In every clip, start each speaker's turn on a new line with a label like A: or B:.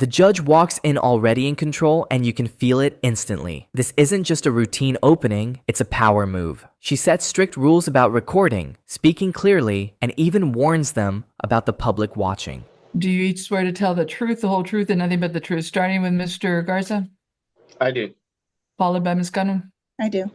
A: The judge walks in already in control and you can feel it instantly. This isn't just a routine opening, it's a power move. She sets strict rules about recording, speaking clearly, and even warns them about the public watching.
B: Do you each swear to tell the truth, the whole truth, and nothing but the truth, starting with Mr. Garza,
C: I do.
B: followed by Ms. Cano?
D: I do.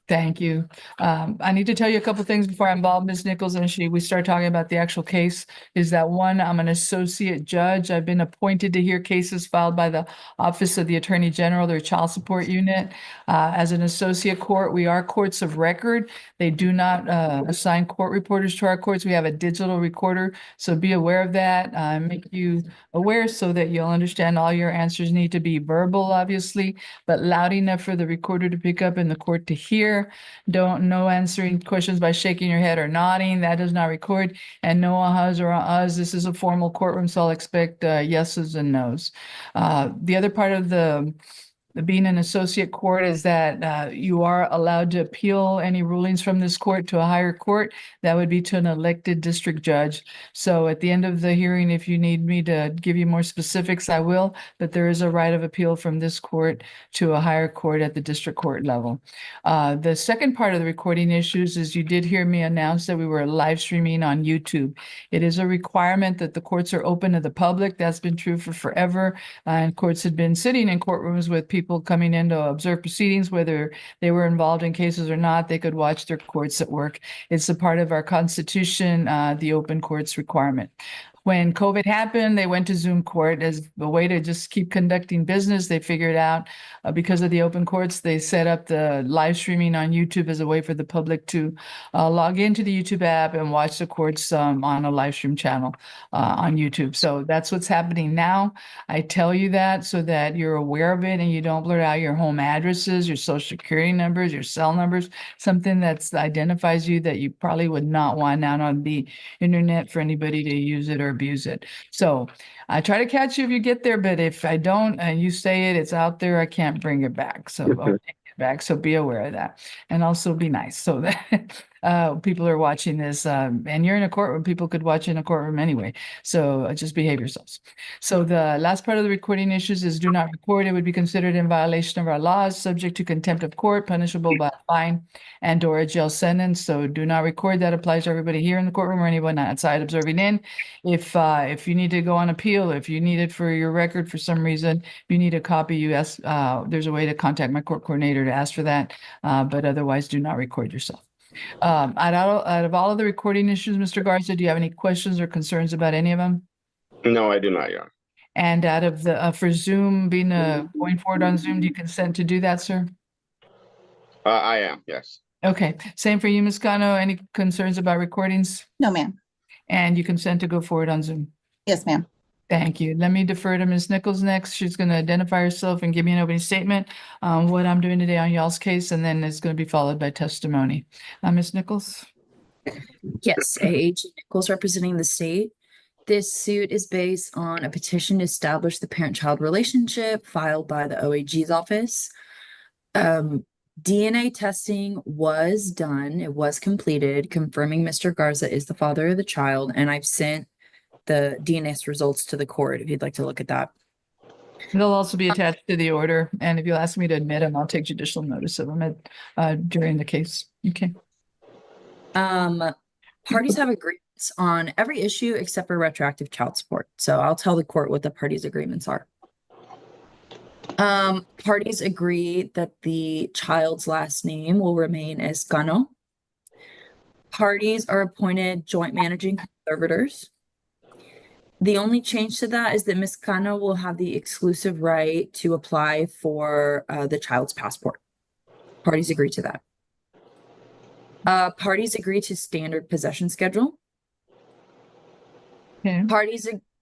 B: Thank you. I need to tell you a couple things before I involve Ms. Nichols and we start talking about the actual case. Is that one, I'm an associate judge. I've been appointed to hear cases filed by the Office of the Attorney General, their child support unit. As an associate court, we are courts of record. They do not assign court reporters to our courts. We have a digital recorder, so be aware of that. Make you aware so that you'll understand all your answers need to be verbal, obviously, but loud enough for the recorder to pick up and the court to hear. No answering questions by shaking your head or nodding. That does not record. And no ahas or ahs. This is a formal courtroom, so I'll expect yeses and nos. The other part of the being an associate court is that you are allowed to appeal any rulings from this court to a higher court. That would be to an elected district judge. So at the end of the hearing, if you need me to give you more specifics, I will, but there is a right of appeal from this court to a higher court at the district court level. The second part of the recording issues is you did hear me announce that we were live streaming on YouTube. It is a requirement that the courts are open to the public. That's been true for forever. And courts had been sitting in courtrooms with people coming in to observe proceedings, whether they were involved in cases or not. They could watch their courts at work. It's a part of our Constitution, the open courts requirement. When COVID happened, they went to Zoom court as a way to just keep conducting business. They figured out because of the open courts, they set up the live streaming on YouTube as a way for the public to log into the YouTube app and watch the courts on a live stream channel on YouTube. So that's what's happening now. I tell you that so that you're aware of it and you don't blurt out your home addresses, your social security numbers, your cell numbers, something that identifies you that you probably would not want out on the internet for anybody to use it or abuse it. So I try to catch you if you get there, but if I don't and you say it, it's out there, I can't bring it back. So I'll take it back. So be aware of that. And also be nice so that people are watching this and you're in a courtroom, people could watch in a courtroom anyway. So just behave yourselves. So the last part of the recording issues is do not record. It would be considered in violation of our laws, subject to contempt of court, punishable by a fine and or a jail sentence. So do not record. That applies to everybody here in the courtroom or anyone outside observing in. If you need to go on appeal, if you need it for your record for some reason, if you need a copy, you ask, there's a way to contact my court coordinator to ask for that. But otherwise do not record yourself. Out of all of the recording issues, Mr. Garza, do you have any questions or concerns about any of them?
C: No, I do not, Your Honor.
B: And out of the, for Zoom being, going forward on Zoom, do you consent to do that, sir?
C: I am, yes.
B: Okay, same for you, Ms. Cano. Any concerns about recordings?
D: No, ma'am.
B: And you consent to go forward on Zoom?
D: Yes, ma'am.
B: Thank you. Let me defer to Ms. Nichols next. She's going to identify herself and give me an opening statement on what I'm doing today on y'all's case, and then it's going to be followed by testimony. Ms. Nichols?
E: Yes, AAG Nichols representing the state. This suit is based on a petition to establish the parent-child relationship filed by the OAG's office. DNA testing was done. It was completed, confirming Mr. Garza is the father of the child, and I've sent the DNA results to the court if you'd like to look at that.
B: They'll also be attached to the order, and if you'll ask me to admit them, I'll take judicial notice of them during the case. Okay.
E: Parties have agreements on every issue except for retroactive child support. So I'll tell the court what the parties' agreements are. Parties agree that the child's last name will remain as Cano. Parties are appointed joint managing conservators. The only change to that is that Ms. Cano will have the exclusive right to apply for the child's passport. Parties agree to that. Parties agree to standard possession schedule.
B: Okay.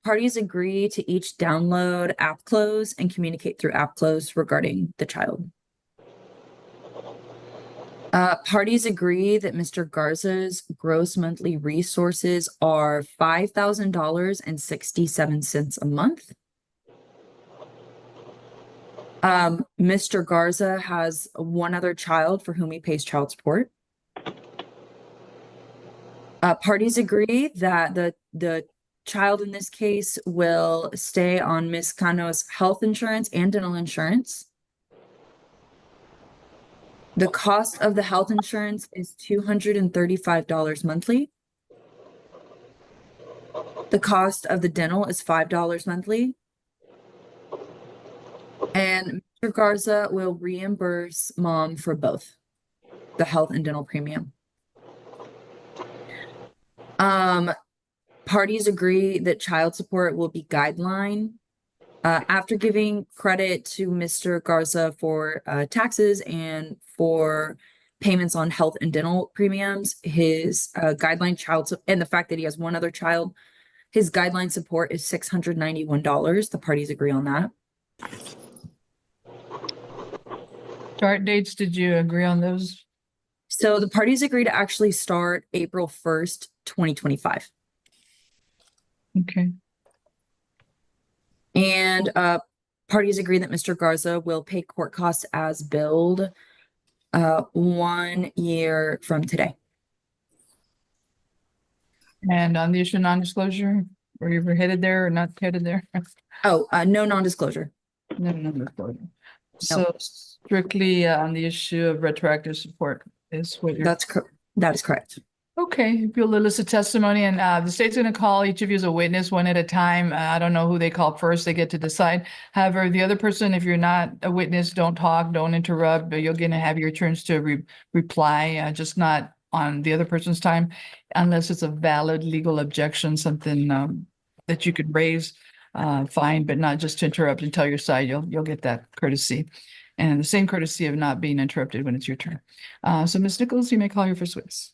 E: Parties agree to each download app close and communicate through app close regarding the child. Parties agree that Mr. Garza's gross monthly resources are $5,000.67 a month. Mr. Garza has one other child for whom he pays child support. Parties agree that the child in this case will stay on Miss Cano's health insurance and dental insurance. The cost of the health insurance is $235 monthly. The cost of the dental is $5 monthly. And Mr. Garza will reimburse mom for both the health and dental premium. Parties agree that child support will be guideline. After giving credit to Mr. Garza for taxes and for payments on health and dental premiums, his guideline and the fact that he has one other child, his guideline support is $691. The parties agree on that.
B: Start dates, did you agree on those?
E: So the parties agree to actually start April 1st, 2025.
B: Okay.
E: And parties agree that Mr. Garza will pay court costs as billed 1 year from today.
B: And on the issue of non-disclosure, were you ever headed there or not headed there?
E: Oh, no non-disclosure.
B: No, non-disclosure. So strictly on the issue of retroactive support is what you're.
E: That is correct.
B: Okay, you'll elicit testimony, and the state's going to call each of you as a witness one at a time. I don't know who they call first, they get to decide. However, the other person, if you're not a witness, don't talk, don't interrupt, but you're going to have your turns to reply, just not on the other person's time, unless it's a valid legal objection, something that you could raise, fine, but not just to interrupt and tell your side. You'll get that courtesy. And the same courtesy of not being interrupted when it's your turn. So Ms. Nichols, you may call your first witness.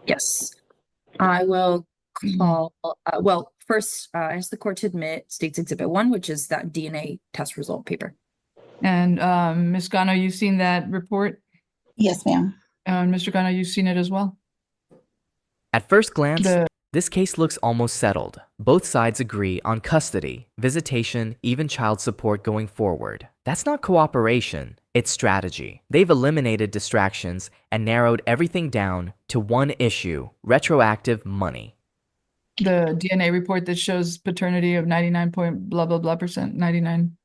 E: Yes. I will call, well, first, I ask the court to admit State's Exhibit 1, which is that DNA test result paper.
B: And Ms. Gano, you've seen that report?
D: Yes, ma'am.
B: And Mr. Gano, you've seen it as well?
A: At first glance, this case looks almost settled. Both sides agree on custody, visitation, even child support going forward. That's not cooperation, it's strategy. They've eliminated distractions and narrowed everything down to one issue: retroactive money.
B: The DNA report that shows paternity of 99 point blah, blah, blah percent, 99.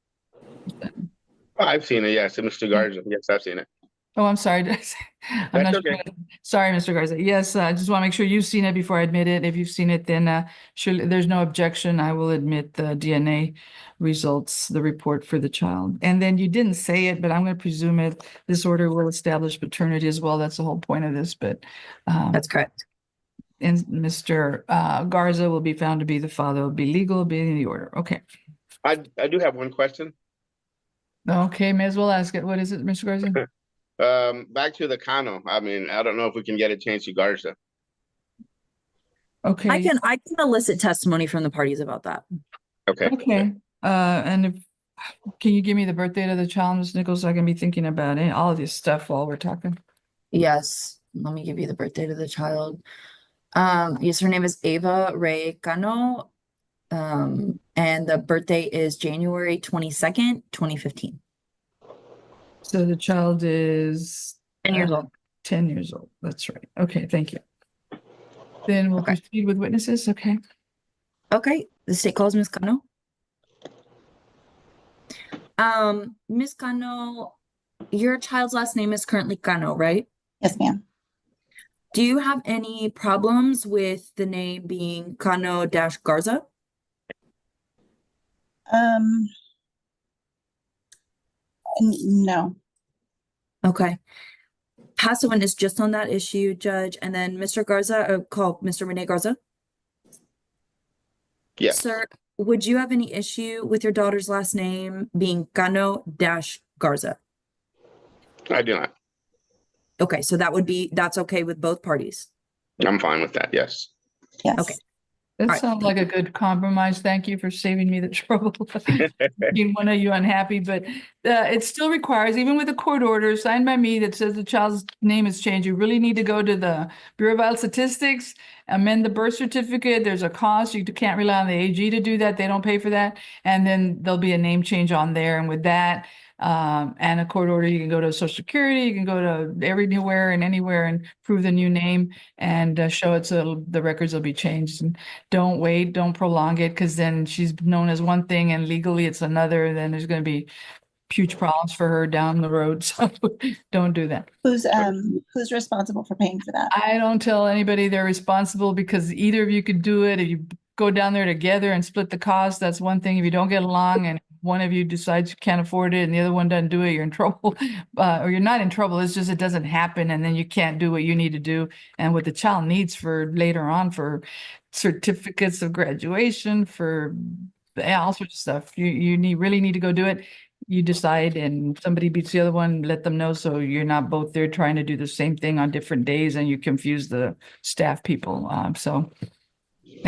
C: I've seen it, yes, Mr. Garza. Yes, I've seen it.
B: Oh, I'm sorry. I'm not
C: okay.
B: sure. Sorry, Mr. Garza. Yes, I just want to make sure you've seen it before I admit it. If you've seen it, then surely there's no objection. I will admit the DNA results, the report for the child. And then you didn't say it, but I'm going to presume it. This order will establish paternity as well. That's the whole point of this. But
E: That's correct.
B: and Mr. Garza will be found to be the father, will be legal, be in the order. Okay.
C: I do have one question.
B: Okay, may as well ask it. What is it, Mr. Garza?
C: Back to the Cano. I mean, I don't know if we can get it changed to Garza.
B: Okay.
E: I can elicit testimony from the parties about that.
C: Okay.
B: Okay. And if, can you give me the birth date of the child, Ms. Nichols, so I can be thinking about it, all of this stuff while we're talking?
E: Yes. Let me give you the birth date of the child. Yes, her name is Ava Ray Cano. And the birthday is January 22nd, 2015.
B: So the child is
E: 10 years old.
B: 10 years old. That's right. Okay, thank you. Then we'll
E: Okay.
B: proceed with witnesses. Okay.
E: Okay, the state calls Ms. Cano. Ms. Cano, your child's last name is currently Cano, right?
D: Yes, ma'am.
E: Do you have any problems with the name being Cano-Garza?
D: No.
E: Okay. Pass a witness just on that issue, Judge, and then Mr. Garza, call Mr. Rene Garza.
C: Yes.
E: Sir, would you have any issue with your daughter's last name being Cano-Garza?
C: I do not.
E: Okay, so that's okay with both parties.
C: I'm fine with that. Yes.
D: Yes.
E: Okay.
B: That
E: Alright.
B: sounds like a good compromise. Thank you for saving me the trouble of making one of you unhappy, but it still requires, even with a court order signed by me that says the child's name is changed, you really need to go to the Bureau of Vital Statistics, amend the birth certificate. There's a cost. You can't rely on the AG to do that. They don't pay for that. And then there'll be a name change on there. And with that, and a court order. You can go to Social Security, you can go to everywhere and anywhere and prove the new name and show it so the records will be changed. And don't wait, don't prolong it, because then she's known as one thing and legally it's another. Then there's going to be huge problems for her down the road. So don't do that.
D: Who's responsible for paying for that?
B: I don't tell anybody they're responsible, because either of you could do it. If you go down there together and split the cost, that's one thing. If you don't get along and one of you decides you can't afford it and the other one doesn't do it, you're in trouble. Or you're not in trouble. It's just it doesn't happen, and then you can't do what you need to do. And what the child needs for later on, for certificates of graduation, for all sorts of stuff. You really need to go do it. You decide, and somebody beats the other one, let them know, so you're not both there trying to do the same thing on different days and you confuse the staff people. And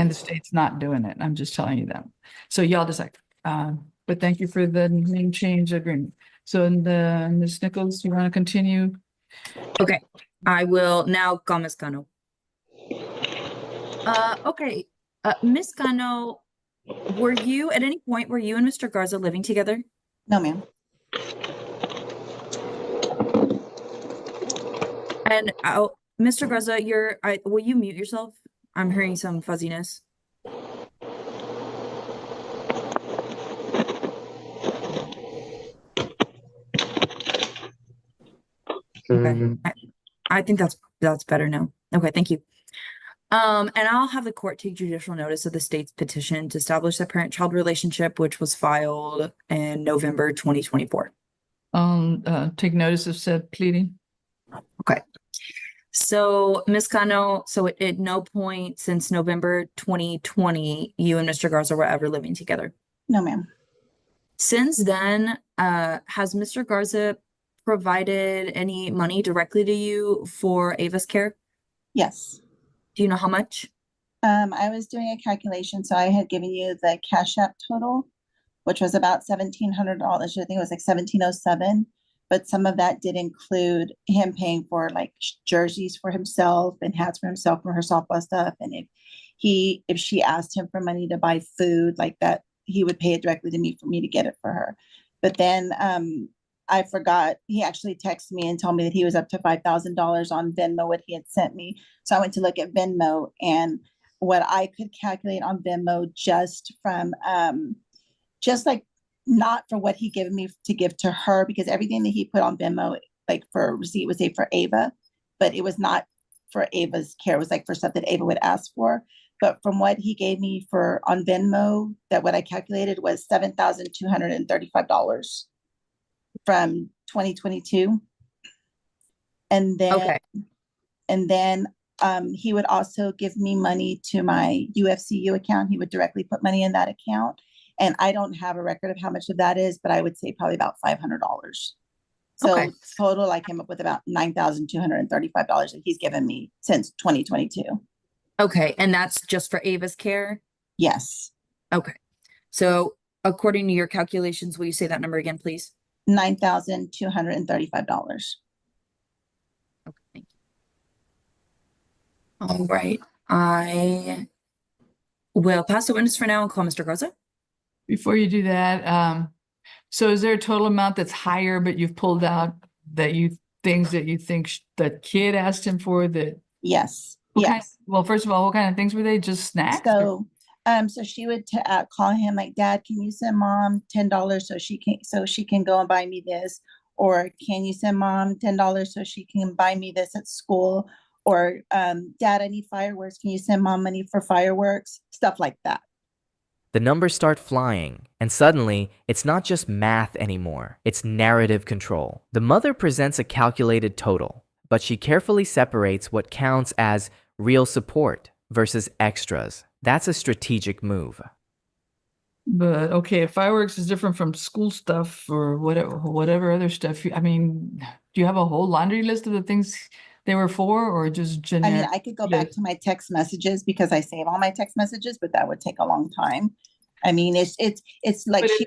B: the state's not doing it. I'm just telling you that. So y'all decide. But thank you for the name change agreement. So Ms. Nichols, you want to continue?
E: Okay, I will now call Ms. Cano. Okay, Ms. Cano, were you at any point, were you and Mr. Garza living together?
D: No, ma'am.
E: And Mr. Garza, will you mute yourself? I'm hearing some fuzziness. Okay, I think that's better now. Okay, thank you. And I'll have the court take judicial notice of the state's petition to establish a parent-child relationship, which was filed in November 2024.
B: Take notice of said pleading.
E: Okay. So, Ms. Cano, so at no point since November 2020, you and Mr. Garza were ever living together.
D: No, ma'am.
E: Since then, has Mr. Garza provided any money directly to you for Ava's care?
D: Yes.
E: Do you know how much?
D: I was doing a calculation, so I had given you the Cash App total, which was about $1,700. I think it was like 1,707. But some of that did include him paying for like jerseys for himself and hats for himself for her softball stuff. And if she asked him for money to buy food like that, he would pay it directly to me for me to get it for her. But then I forgot, he actually texted me and told me that he was up to $5,000 on Venmo, what he had sent me. So I went to look at Venmo, and what I could calculate on Venmo just from, just like, not for what he given me to give to her, because everything that he put on Venmo, like for receipt, was for Ava, but it was not for Ava's care. It was like for stuff that Ava would ask for. But from what he gave me for on Venmo, that what I calculated was $7,235 from 2022. And then,
E: Okay.
D: and then he would also give me money to my UFCU account. He would directly put money in that account. And I don't have a record of how much of that is, but I would say probably about $500. So
E: Okay.
D: total, I came up with about $9,235 that he's given me since 2022.
E: Okay, and that's just for Ava's care?
D: Yes,
E: Okay. So according to your calculations, will you say that number again, please?
D: $9,235.
E: Okay, thank you. All right, I will pass the witness for now and call Mr. Garza.
B: Before you do that, so is there a total amount that's higher, but you've pulled out things that you think the kid asked him for that?
D: Yes,
B: Yes. Well, first of all, what kind of things were they? Just snacks?
D: So, so she would call him like, "Dad, can you send Mom $10 so she can go and buy me this?" Or, "Can you send Mom $10 so she can buy me this at school?" Or, "Dad, I need fireworks. Can you send Mom money for fireworks?" Stuff like that.
A: The numbers start flying, and suddenly, it's not just math anymore, it's narrative control. The mother presents a calculated total, but she carefully separates what counts as real support versus extras. That's a strategic move.
B: But okay, if fireworks is different from school stuff or whatever other stuff, I mean, do you have a whole laundry list of the things they were for, or just
D: I
B: generic?
D: mean, I could go back to my text messages because I save all my text messages, but that would take a long time. I mean, it's like
B: But
D: she,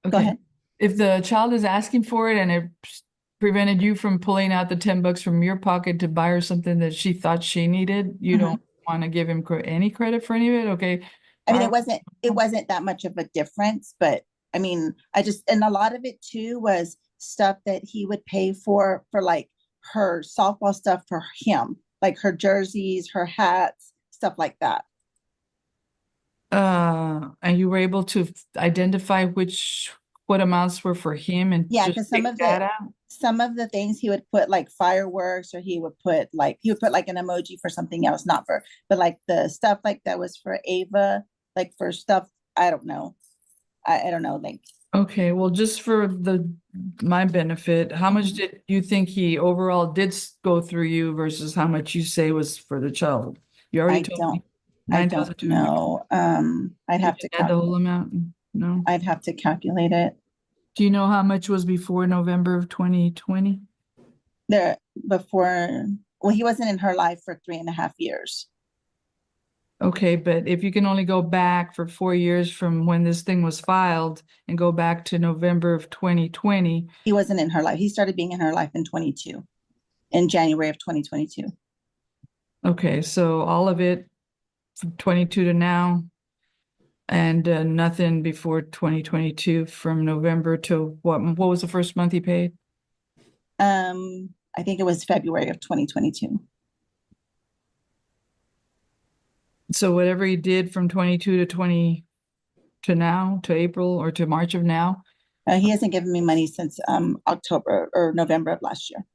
D: go
B: Okay.
D: ahead.
B: If the child is asking for it and it prevented you from pulling out the $10 from your pocket to buy her something that she thought she needed, you don't want to give him any credit for any of it? Okay.
D: I mean,
B: Our-
D: it wasn't that much of a difference, but I mean, and a lot of it too was stuff that he would pay for like her softball stuff for him, like her jerseys, her hats, stuff like that.
B: And you were able to identify what amounts were for him and
D: Yeah,
B: just
D: because
B: take that out?
D: some of the things he would put like fireworks, or he would put like an emoji for something else, not for, but like the stuff like that was for Ava, like for stuff, I don't know. I don't know, like,
B: Okay, well, just for my benefit, how much
D: Mhm.
B: did you think he overall did go through you versus how much you say was for the child? You already
D: I
B: told
D: don't,
B: me
D: I don't
B: 9,200.
D: know. I'd have to
B: Add the whole amount? No.
D: I'd have to calculate it.
B: Do you know how much was before November of 2020?
D: There before, well, he wasn't in her life for 3.5 years.
B: Okay, but if you can only go back for 4 years from when this thing was filed and go back to November of 2020,
D: He wasn't in her life. He started being in her life in January of 2022.
B: okay, so all of it from 22 to now, and nothing before 2022 from November to what was the first month he paid?
D: I think it was February of 2022.
B: So whatever he did from 22 to 20 to now, to April or to March of now,
D: He hasn't given me money since October or November of last year.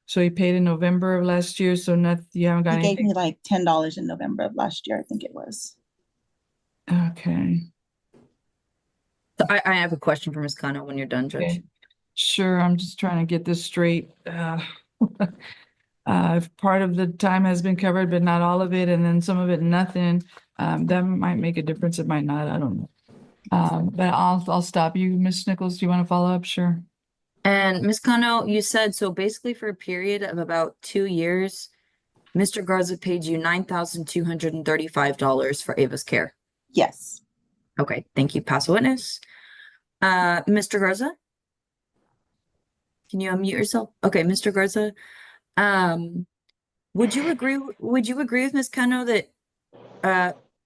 B: so he paid in November of last year, so you haven't got
D: He gave
B: anything?
D: me like $10 in November of last year, I think it was.
B: Okay.
E: So I have a question for Ms. Kano when you're done, Judge.
B: Okay. Sure, I'm just trying to get this straight. If part of the time has been covered, but not all of it, and then some of it, nothing, that might make a difference, it might not, I don't know. But I'll stop you. Ms. Nichols, do you want to follow up? Sure.
E: And Ms. Kano, you said, so basically for a period of about 2 years, Mr. Garza paid you $9,235 for Ava's care.
D: Yes.
E: Okay, thank you. Pass a witness. Mr. Garza? Can you unmute yourself? Okay, Mr. Garza. Would you agree with Ms. Kano that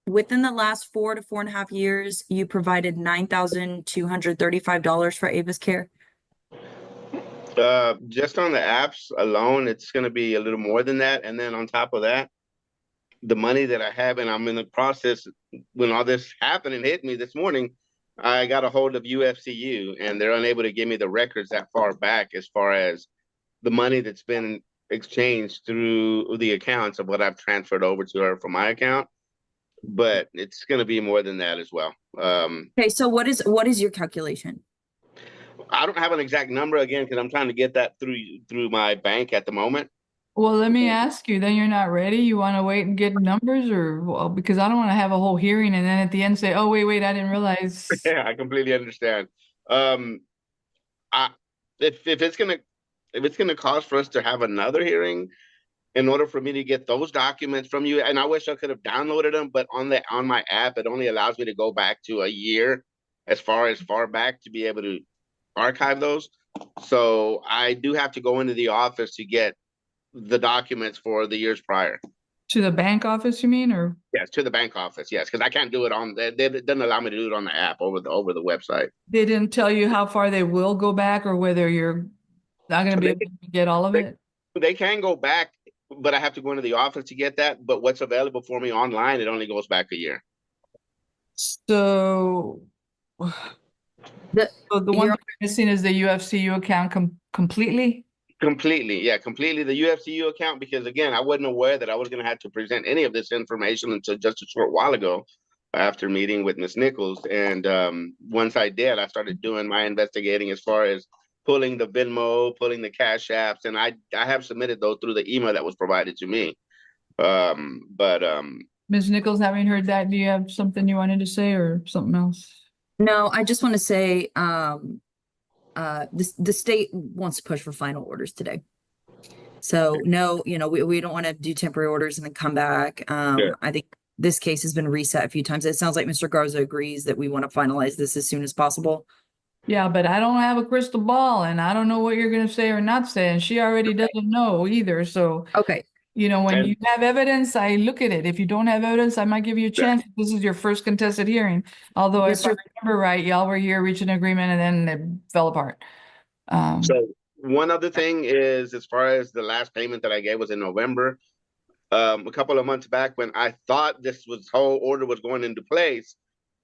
E: within the last 4 to 4.5 years, you provided $9,235 for Ava's care?
C: Just on the apps alone, it's going to be a little more than that. And then on top of that, the money that I have, and I'm in the process, when all this happened and hit me this morning, I got a hold of UFCU, and they're unable to give me the records that far back as far as the money that's been exchanged through the accounts of what I've transferred over to her from my account. But it's going to be more than that as well.
E: Okay, so what is your calculation?
C: I don't have an exact number again because I'm trying to get that through my bank at the moment.
B: Well, let me ask you, then you're not ready? You want to wait and get numbers, or, well, because I don't want to have a whole hearing and then at the end say, oh, wait, I didn't realize.
C: Yeah, I completely understand. If it's gonna cost for us to have another hearing in order for me to get those documents from you, and I wish I could have downloaded them, but on my app, it only allows me to go back to a year as far back to be able to archive those. So I do have to go into the office to get the documents for the years prior.
B: To the bank office, you mean, or?
C: Yes, to the bank office. Yes, because I can't do it it doesn't allow me to do it on the app over the website.
B: They didn't tell you how far they will go back or whether you're not going to be able to get all of it?
C: They can go back, but I have to go into the office to get that. But what's available for me online, it only goes back a year.
B: So the one
E: you're-
B: thing missing is the UFCU account completely?
C: Completely, yeah, completely the UFCU account, because again, I wasn't aware that I was going to have to present any of this information until just a short while ago after meeting with Ms. Nichols. And once I did, I started doing my investigating as far as pulling the Venmo, pulling the Cash Apps, and I have submitted those through the email that was provided to me.
B: Ms. Nichols, having heard that, do you have something you wanted to say or something else?
E: No, I just want to say, the state wants to push for final orders today. So no, we don't want to do temporary orders and then come back.
C: Sure.
E: I think this case has been reset a few times. It sounds like Mr. Garza agrees that we want to finalize this as soon as possible.
B: Yeah, but I don't have a crystal ball and I don't know what you're going to say or not say. And she already doesn't know either. So
E: Okay.
B: You know, when
C: And-
B: you have evidence, I look at it. If you don't have evidence, I might give you a
C: Yeah.
B: chance. This is your first contested hearing. Although if I
E: Mr.
B: remember right, y'all were here, reaching an agreement, and then it fell apart.
C: So one other thing is, as far as the last payment that I gave was in November, a couple of months back when I thought this whole order was going into place,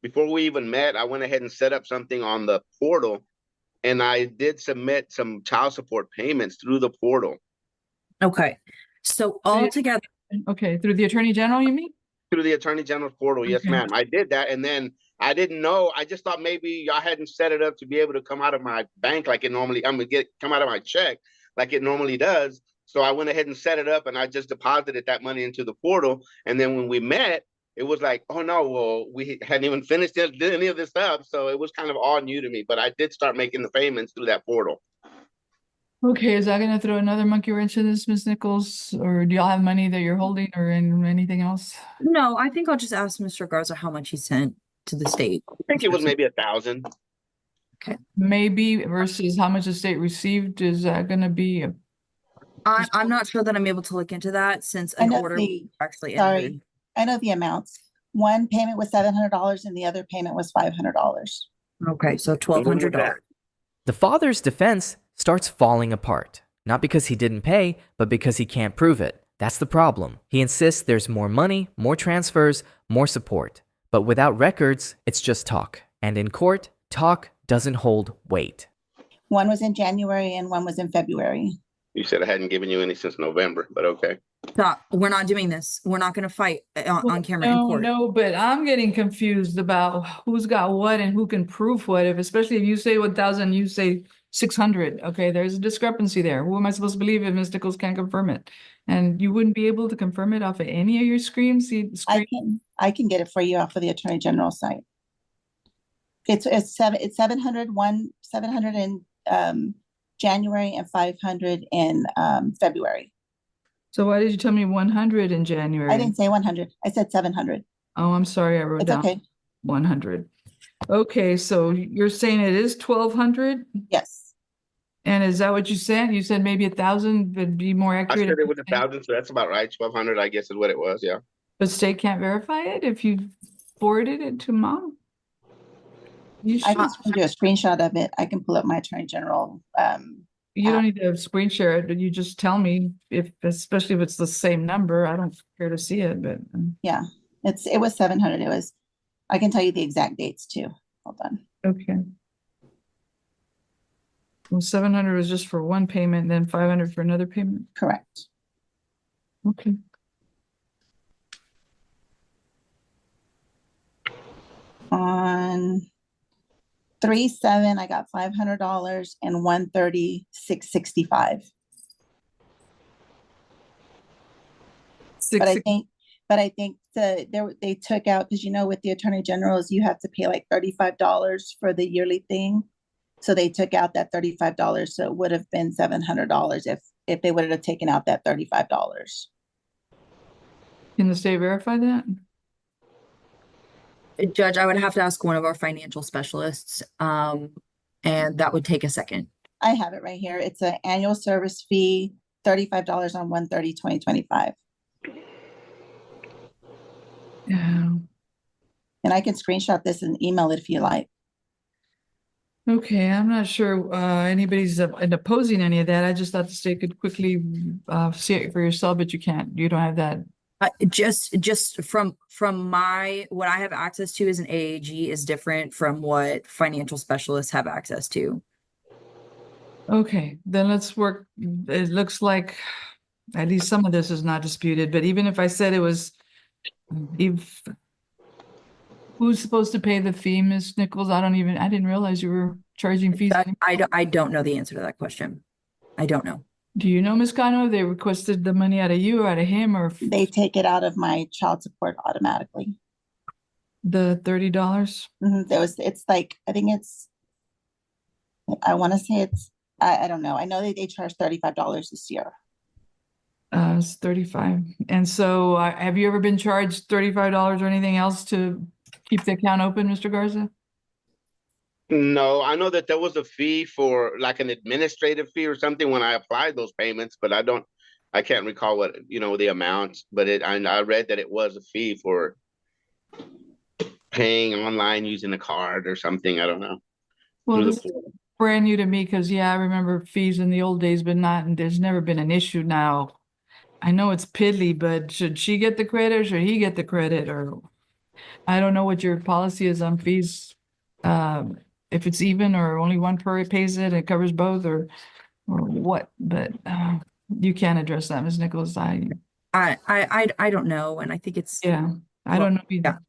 C: before we even met, I went ahead and set up something on the portal, and I did submit some child support payments through the portal.
E: Okay, so altogether,
B: Okay, through the Attorney General, you mean?
C: Through the Attorney General's portal, yes,
B: Okay.
C: ma'am. I did that, and then I didn't know. I just thought maybe I hadn't set it up to be able to come out of my bank like it normally. Come out of my check like it normally does. So I went ahead and set it up, and I just deposited that money into the portal. And then when we met, it was like, oh no, well, we hadn't even finished any of this stuff, so it was kind of all new to me. But I did start making the payments through that portal.
B: Okay, is that gonna throw another monkey wrench in this, Ms. Nichols? Or do y'all have money that you're holding or in anything else?
E: no, I think I'll just ask Mr. Garza how much he sent to the state.
C: I think it was maybe 1,000.
B: Maybe versus how much the state received, is that gonna be?
E: I'm not sure that I'm able to look into that since
D: I
E: an
D: know
E: order
D: the-
E: actually
D: Sorry,
E: entered.
D: I know the amounts. One payment was $700 and the other payment was $500.
E: Okay, so $1,200.
A: The father's defense starts falling apart. Not because he didn't pay, but because he can't prove it. That's the problem. He insists there's more money, more transfers, more support. But without records, it's just talk. And in court, talk doesn't hold weight.
D: One was in January and one was in February.
C: You said I hadn't given you any since November, but okay.
E: Stop. We're not doing this. We're not going to fight on camera in
B: No,
E: court.
B: no, but I'm getting confused about who's got what and who can prove what, especially if you say 1,000, you say 600. Okay, there's a discrepancy there. Who am I supposed to believe if Ms. Nichols can't confirm it? And you wouldn't be able to confirm it off of any of your screens?
D: I can get it for you off of the Attorney General site. It's 700 in January and 500 in February.
B: So why did you tell me 100 in January?
D: I didn't say 100. I said 700.
B: Oh, I'm sorry, I wrote
D: It's
B: down
D: okay.
B: 100. Okay, so you're saying it is 1,200?
D: Yes.
B: And is that what you said? You said maybe 1,000 would be more
C: I
B: accurate.
C: said it was 1,000, so that's about right. 1,200, I guess, is what it was. Yeah.
B: But state can't verify it if you forwarded it to mom? You
D: I
B: should,
D: can send you a screenshot of it. I can pull up my Attorney General.
B: you don't need to screen share it, but you just tell me if, especially if it's the same number. I don't care to see it, but
D: Yeah, it was 700. I can tell you the exact dates too. Hold on.
B: okay. Well, 700 was just for one payment, then 500 for another payment.
D: Correct.
B: Okay.
D: On 3/7, I got $500 and 136.65. But I think they took out, because with the Attorney General's, you have to pay like $35 for the yearly thing. So they took out that $35, so it would have been $700 if they would have taken out that $35.
B: Can the state verify that?
E: Judge, I would have to ask one of our financial specialists, and that would take a second.
D: I have it right here. It's an annual service fee, $35 on 1/30/2025.
B: Yeah.
D: And I can screenshot this and email it if you like.
B: Okay, I'm not sure anybody's opposing any of that. I just thought the state could quickly see it for yourself, but you can't. You don't have that.
E: Just from what I have access to as an AAG is different from what financial specialists have access to.
B: Okay, then let's work. It looks like at least some of this is not disputed, but even if I said it was, if who's supposed to pay the fee, Ms. Nichols? I didn't realize you were charging fees.
E: I don't know the answer to that question. I don't know.
B: Do you know, Ms. Cano, if they requested the money out of you or out of him, or
D: They take it out of my child support automatically.
B: the $30?
D: It's like, I think I want to say I don't know. I know they charge $35 this year.
B: It's 35. And so have you ever been charged $35 or anything else to keep the account open, Mr. Garza?
C: No, I know that there was a fee for like an administrative fee or something when I applied those payments, but I I can't recall what, the amount, but I read that it was a fee for paying online using a card or something. I don't know.
B: Well,
C: Through
B: this
C: the
B: is
C: portal.
B: brand new to me because, yeah, I remember fees in the old days, but not, and there's never been an issue now. I know it's piddly, but should she get the credit or should he get the credit? Or I don't know what your policy is on fees. If it's even or only one pays it, it covers both or what, but you can't address that, Ms. Nichols.
E: I don't know, and I think it's
B: Yeah, I don't know either.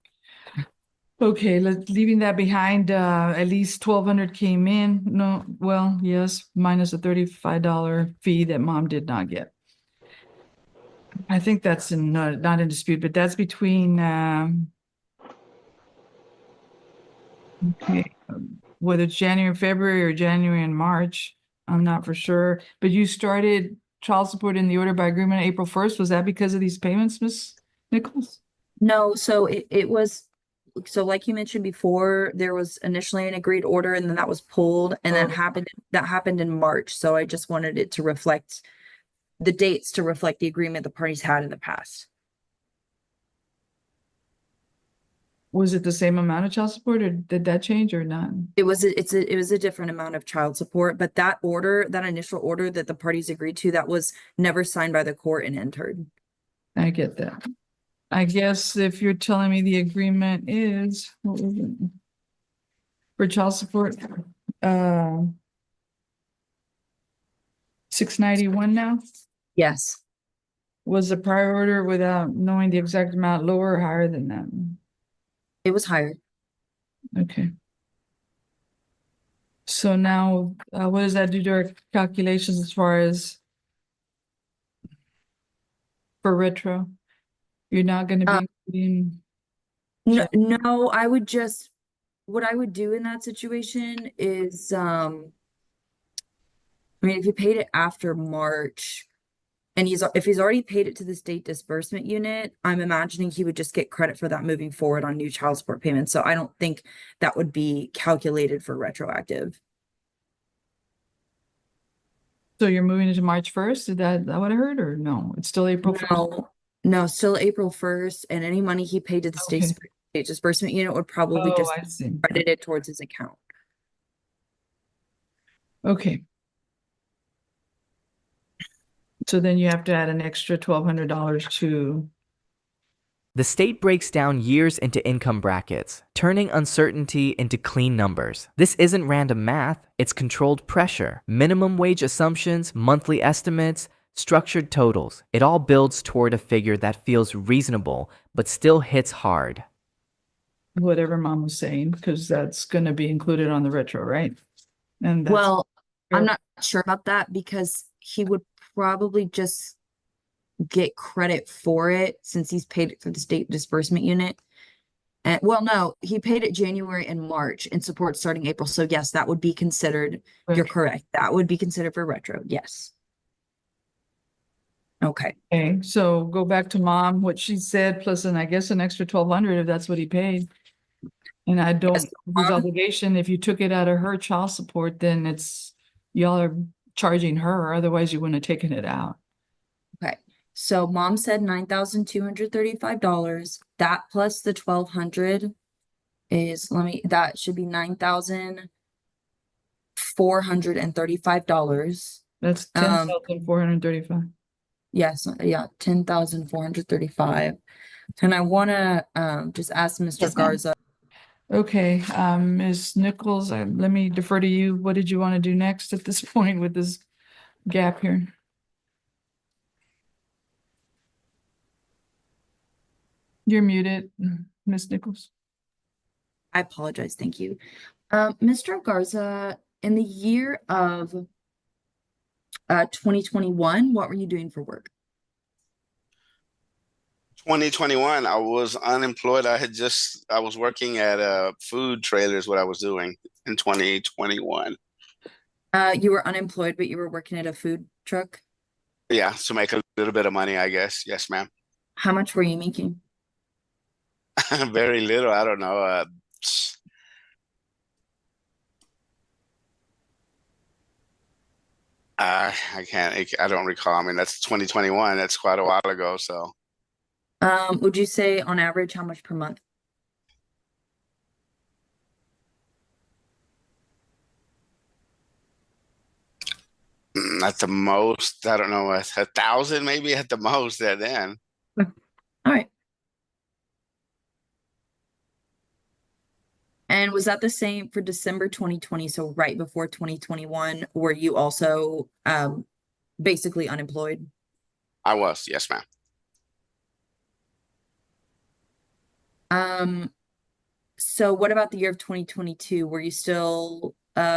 B: Okay, leaving that behind, at least 1,200 came in. No, well, yes, minus a $35 fee that mom did not get. I think that's not in dispute, but that's between, okay, whether it's January, February, or January and March, I'm not for sure. But you started child support in the order by agreement April 1st. Was that because of these payments, Ms. Nichols?
E: No, so it was, so like you mentioned before, there was initially an agreed order and then that was pulled and
B: Oh.
E: that happened in March. So I just wanted it to reflect the dates to reflect the agreement the parties had in the past.
B: Was it the same amount of child support or did that change or not?
E: It was a different amount of child support, but that order, that initial order that the parties agreed to, that was never signed by the court and entered.
B: I get that. I guess if you're telling me the agreement is, what was it? For child support, 691 now?
E: Yes.
B: Was the prior order without knowing the exact amount lower or higher than that?
E: It was higher.
B: Okay. So now, what does that do to our calculations as far as for retro? You're not gonna be including,
E: No, I would just, what I would do in that situation is, I mean, if you paid it after March and if he's already paid it to the state disbursement unit, I'm imagining he would just get credit for that moving forward on new child support payments. So I don't think that would be calculated for retroactive.
B: so you're moving into March 1st? Is that what I heard or no? It's still April 1st?
E: No, still April 1st, and any money he paid to the
B: Okay.
E: state disbursement unit would probably
B: Oh,
E: just
B: I see.
E: credited towards his account.
B: Okay. So then you have to add an extra $1,200 to.
A: The state breaks down years into income brackets, turning uncertainty into clean numbers. This isn't random math, it's controlled pressure, minimum wage assumptions, monthly estimates, structured totals. It all builds toward a figure that feels reasonable, but still hits hard.
B: Whatever mom was saying, because that's gonna be included on the retro, right? And that's.
E: Well, I'm not sure about that because he would probably just get credit for it since he's paid it through the state disbursement unit. And well, no, he paid it January and March and support starting April. So yes, that would be considered. You're
B: Retro.
E: correct. That would be considered for retro. Yes. Okay.
B: Okay, so go back to mom, what she said, plus I guess an extra 1,200 if that's what he paid. And I don't,
E: Yes,
B: his
E: Mom.
B: obligation, if you took it out of her child support, then it's, y'all are charging her, otherwise you wouldn't have taken it out.
E: Okay. So mom said $9,235. That plus the 1,200 is, that should be $9,435.
B: That's 10,435.
E: Yes, yeah, 10,435. And I wanna just ask Mr.
D: Yes, ma'am.
E: Garza.
B: Okay, Ms. Nichols, let me defer to you. What did you want to do next at this point with this gap here? You're muted, Ms. Nichols.
E: I apologize, thank you. Mr. Garza, in the year of 2021, what were you doing for work?
C: 2021, I was unemployed. I was working at a food trailer is what I was doing in 2021.
E: You were unemployed, but you were working at a food truck.
C: Yeah, to make a little bit of money, I guess. Yes, ma'am.
E: How much were you making?
C: Very little. I don't know.
F: I can't. I don't recall. I mean, that's 2021. That's quite a while ago. So
E: Would you say on average how much per month?
F: at the most, I don't know, 1,000 maybe at the most. Then.
E: All right. And was that the same for December 2020? So right before 2021, were you also basically unemployed?
F: I was, yes, ma'am.
E: So what about the year of 2022? Were you still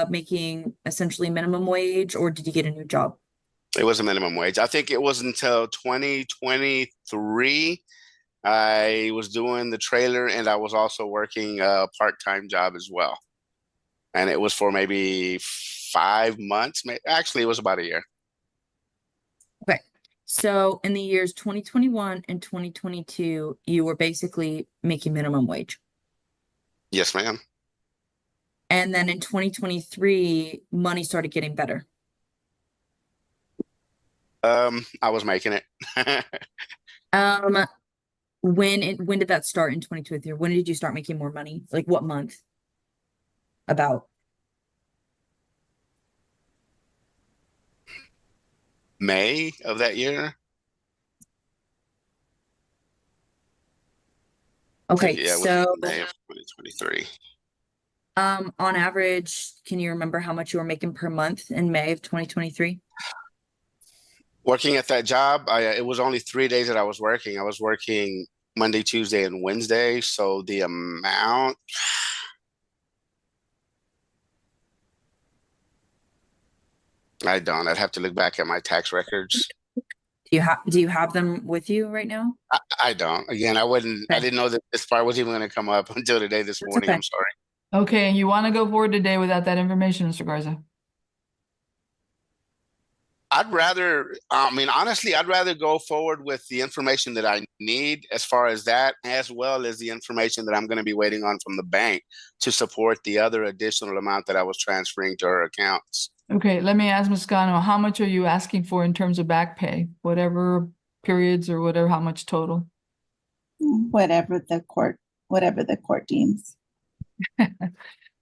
E: making essentially minimum wage, or did you get a new job?
F: It was a minimum wage. I think it was until 2023. I was doing the trailer, and I was also working a part-time job as well. And it was for maybe 5 months. Actually, it was about a year.
E: Okay. So in the years 2021 and 2022, you were basically making minimum wage.
F: Yes, ma'am.
E: And then in 2023, money started getting better.
F: I was making it.
E: When did that start in 2023? When did you start making more money? Like what month? About
F: May of that year.
E: okay,
F: Yeah, it was
E: so
F: May of 2023.
E: on average, can you remember how much you were making per month in May of 2023?
F: Working at that job, it was only 3 days that I was working. I was working Monday, Tuesday, and Wednesday. So the amount, I don't. I'd have to look back at my tax records.
E: Do you have them with you right now?
F: I don't. Again, I wouldn't. I
E: Okay.
F: didn't know that this part was even going to come up until today, this
E: That's
F: morning.
E: okay.
F: I'm sorry.
B: Okay, and you want to go forward today without that information, Mr. Garza?
F: I'd rather, I mean, honestly, I'd rather go forward with the information that I need as far as that, as well as the information that I'm going to be waiting on from the bank to support the other additional amount that I was transferring to her accounts.
B: Okay, let me ask Ms. Scano, how much are you asking for in terms of back pay? Whatever periods or whatever, how much total?
D: Whatever the court deems.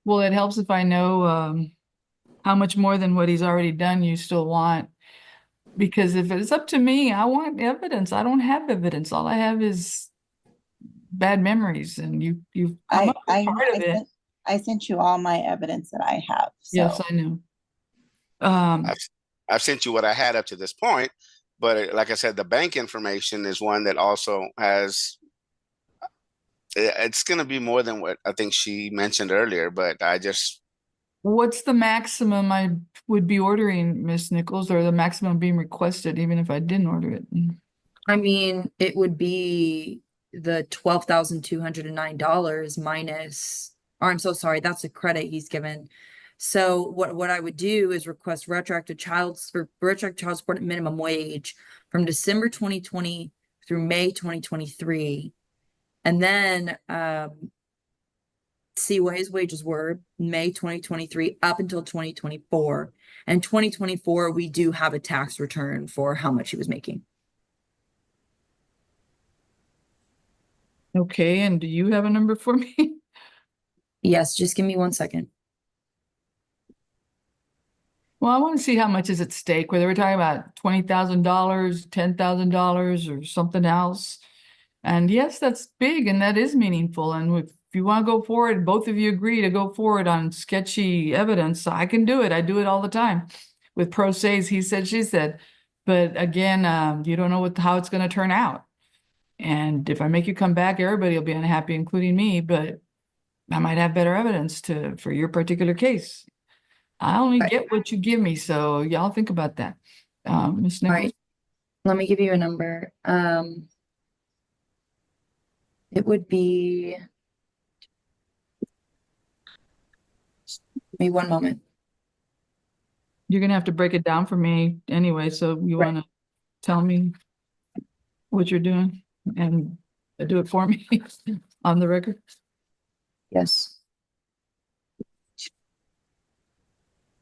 B: Well, it helps if I know how much more than what he's already done you still want. Because if it's up to me, I want evidence. I don't have evidence. All I have is bad memories, and you've come up with part of it.
D: I sent you all my evidence that I have.
B: Yes,
D: So
B: I know.
F: I've sent you what I had up to this point, but like I said, the bank information is one that also has. It's going to be more than what I think she mentioned earlier, but I just.
B: What's the maximum I would be ordering, Miss Nichols, or the maximum being requested, even if I didn't order it?
E: I mean, it would be the $12,209 minus, or I'm so sorry, that's a credit he's given. So what I would do is request retroactive child support at minimum wage from December 2020 through May 2023. And then see what his wages were May 2023 up until 2024. And 2024, we do have a tax return for how much he was making.
B: Okay, and do you have a number for me?
E: Yes, just give me 1 second.
B: Well, I want to see how much is at stake, whether we're talking about $20,000, $10,000, or something else. And yes, that's big and that is meaningful. And if you want to go forward, both of you agree to go forward on sketchy evidence, I can do it. I do it all the time with pro se's, he said, she said. But again, you don't know how it's going to turn out. And if I make you come back, everybody will be unhappy, including me. But I might have better evidence for your particular case. I only
E: Right.
B: get what you give me, so y'all think about that. Ms.
E: All
B: Nichols?
E: right, let me give you a number. It would be, give me 1 moment.
B: You're gonna have to break it down for me anyway, so you
E: Right.
B: wanna tell me what you're doing and do it for me on the record?
E: Yes.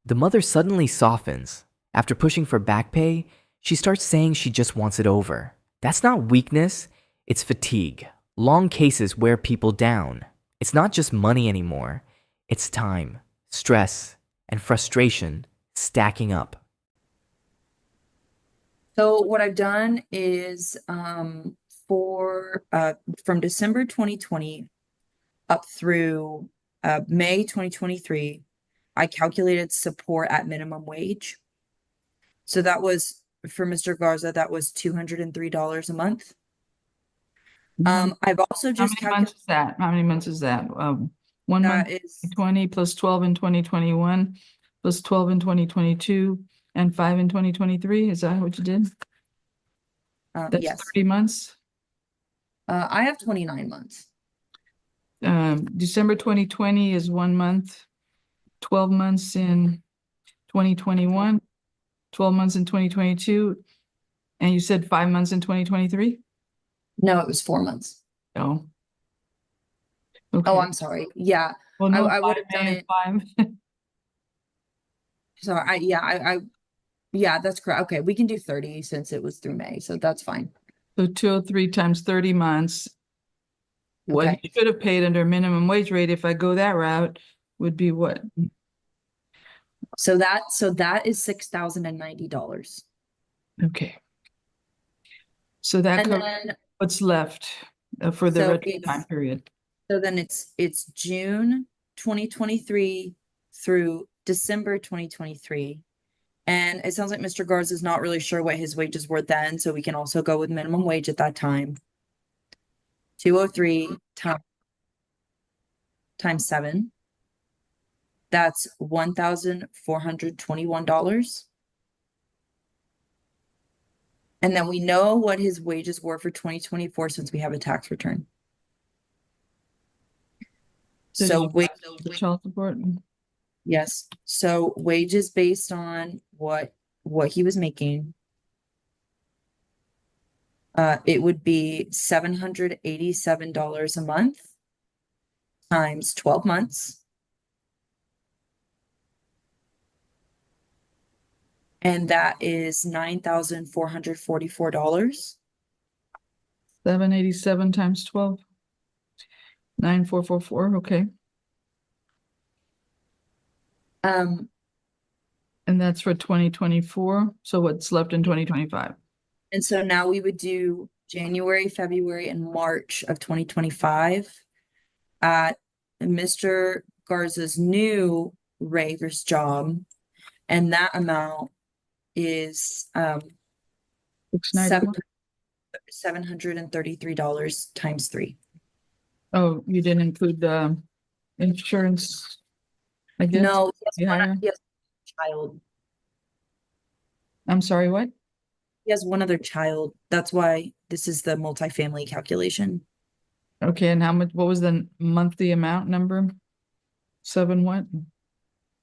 A: The mother suddenly softens After pushing for back pay, she starts saying she just wants it over. That's not weakness, it's fatigue. Long cases wear people down. It's not just money anymore. It's time, stress, and frustration stacking up.
E: So what I've done is from December 2020 up through May 2023, I calculated support at minimum wage. So that was for Mr. Garza, that was $203 a month. I've also
B: How
E: just
B: many months
E: calculated
B: is that? How many months is that? 1 month,
E: that is
B: 20 plus 12 in 2021, plus 12 in 2022, and 5 in 2023. Is that what you did? That's
E: yes.
B: 30 months.
E: I have 29 months.
B: December 2020 is 1 month, 12 months in 2021, 12 months in 2022, and you said 5 months in 2023?
E: No, it was 4 months.
B: Oh.
E: Oh,
B: Okay.
E: I'm sorry. Yeah.
B: Well, no,
E: I would have
B: 5
E: done
B: and
E: it.
B: 5.
E: Sorry, yeah, that's correct. Okay, we can do 30 since it was through May, so that's fine.
B: So 203 times 30 months. What
E: Okay.
B: he should have paid under minimum wage rate, if I go that route, would be what?
E: So that is $6,090.
B: Okay. So that
E: And
B: covers
E: then
B: what's left for the
E: so
B: retro
E: it's
B: time period.
E: so then it's June 2023 through December 2023. And it sounds like Mr. Garza is not really sure what his wages were then, so we can also go with minimum wage at that time. 203 times 7. That's $1,421. And then we know what his wages were for 2024 since we have a tax return.
B: Did
E: So
B: you
E: wage,
B: have the child support?
E: yes. So wages based on what he was making. It would be $787 a month times 12 months. And that is $9,444.
B: 787 times 12. 9444. Okay.
E: Um,
B: And that's for 2024. So what's left in 2025?
E: and so now we would do January, February, and March of 2025 at Mr. Garza's new Raver's job. And that amount is
B: 691.
E: $733 times 3.
B: Oh, you didn't include the insurance, I guess?
E: No,
B: You hire?
E: he has one child.
B: I'm sorry, what?
E: He has one other child. That's why this is the multifamily calculation.
B: Okay, and what was the monthly amount number? 7 what?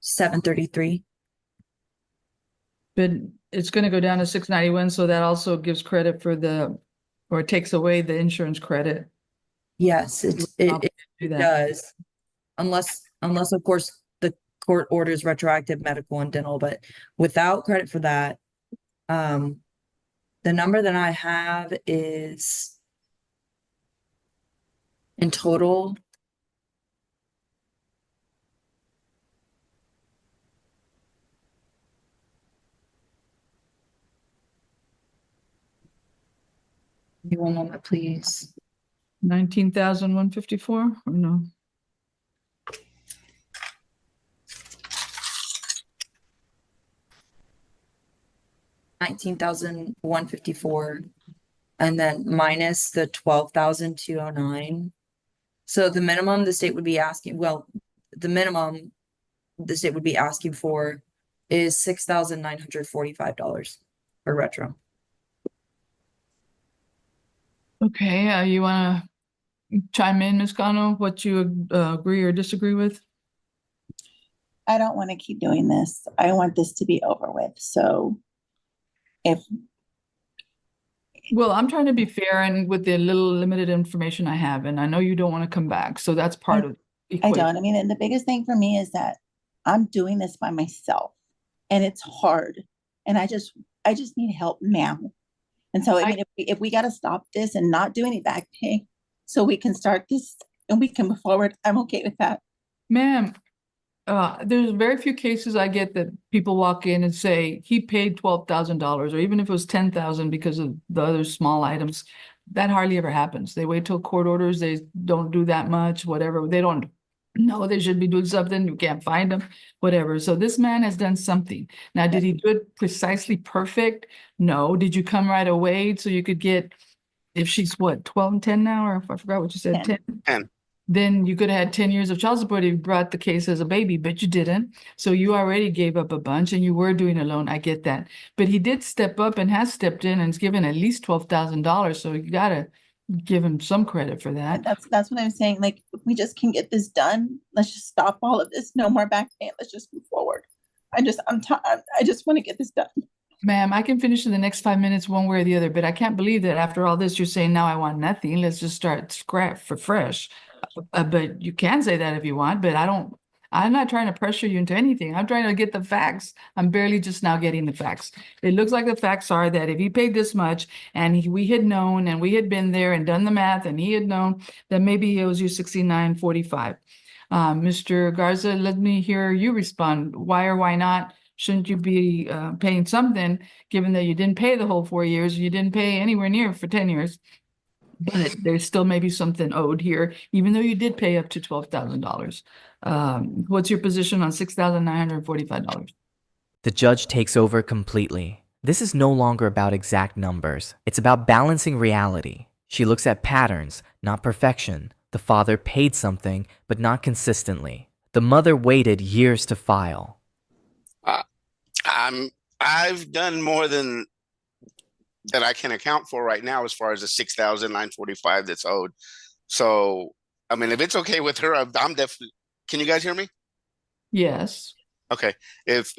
E: 733.
B: But it's gonna go down to 691, so that also gives credit for or it takes away the insurance credit.
E: Yes,
B: Do
E: it
B: that.
E: does. Unless of course the court orders retroactive medical and dental, but without credit for that, the number that I have is in total. Give me one moment, please.
B: 19,154 or no?
E: $19,154, and then minus the 12,209. So the minimum the state would be asking, the minimum the state would be asking for is $6,945 for retro.
B: Okay, you wanna chime in, Ms. Cano, what you agree or disagree with?
D: I don't want to keep doing this. I want this to be over with. So
B: Well, I'm trying to be fair and with the little limited information I have, and I know you don't want to come back, so that's part of the
D: I
B: equation.
D: don't. I mean, and the biggest thing for me is that I'm doing this by myself and it's hard. And I just need help now. And so, I mean, if we got to stop this and not do any back pay so we can start this and we can move forward, I'm okay with that.
B: Ma'am, there's very few cases I get that people walk in and say he paid $12,000, or even if it was 10,000 because of the other small items. That hardly ever happens. They wait till court orders. They don't do that much, whatever. They don't know they should be doing something. You can't find them, whatever. So this man has done something. Now, did he do it precisely perfect? No. Did you come right away so you could get, if she's what, 12 and 10 now, or if I forgot what you said, 10?
F: 10.
B: Then you could have had 10 years of child support if you brought the case as a baby, but you didn't. So you already gave up a bunch and you were doing a loan. I get that. But he did step up and has stepped in and has given at least $12,000. So you got to give him some credit for that.
D: That's what I'm saying. Like, if we just can get this done, let's just stop all of this. No more back pay. Let's just move forward. I just want to get this done.
B: Ma'am, I can finish in the next 5 minutes one way or the other, but I can't believe that after all this, you're saying now I want nothing. Let's just start scratch for fresh. But you can say that if you want, but I'm not trying to pressure you into anything. I'm trying to get the facts. I'm barely just now getting the facts. It looks like the facts are that if he paid this much and we had known and we had been there and done the math and he had known that maybe he owes you $69.45. Mr. Garza, let me hear you respond. Why or why not? Shouldn't you be paying something, given that you didn't pay the whole 4 years, you didn't pay anywhere near for 10 years? But there's still maybe something owed here, even though you did pay up to $12,000. What's your position on $6,945?
A: The judge takes over completely. This is no longer about exact numbers. It's about balancing reality. She looks at patterns, not perfection. The father paid something, but not consistently. The mother waited years to file.
F: I've done more than that I can account for right now as far as the 6,945 that's owed. So, I mean, if it's okay with her, I'm definitely. Can you guys hear me?
B: Yes.
F: Okay. If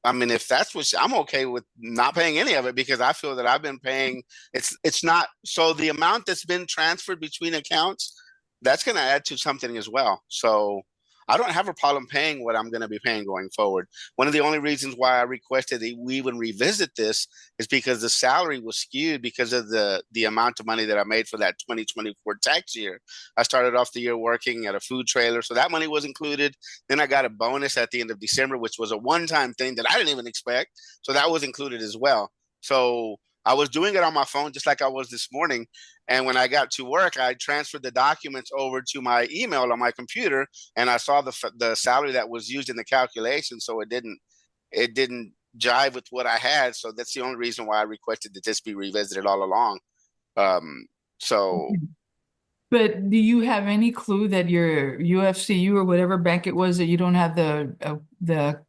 F: that's what I'm okay with not paying any of it, because I feel that I've been paying. It's not, so the amount that's been transferred between accounts, that's going to add to something as well. So I don't have a problem paying what I'm going to be paying going forward. One of the only reasons why I requested that we even revisit this is because the salary was skewed because of the amount of money that I made for that 2024 tax year. I started off the year working at a food trailer, so that money was included. Then I got a bonus at the end of December, which was a one-time thing that I didn't even expect. So that was included as well. So I was doing it on my phone just like I was this morning. And when I got to work, I transferred the documents over to my email on my computer, and I saw the salary that was used in the calculation. So it didn't jive with what I had. So that's the only reason why I requested that this be revisited all along.
B: But do you have any clue that your UFCU or whatever bank it was that you don't have the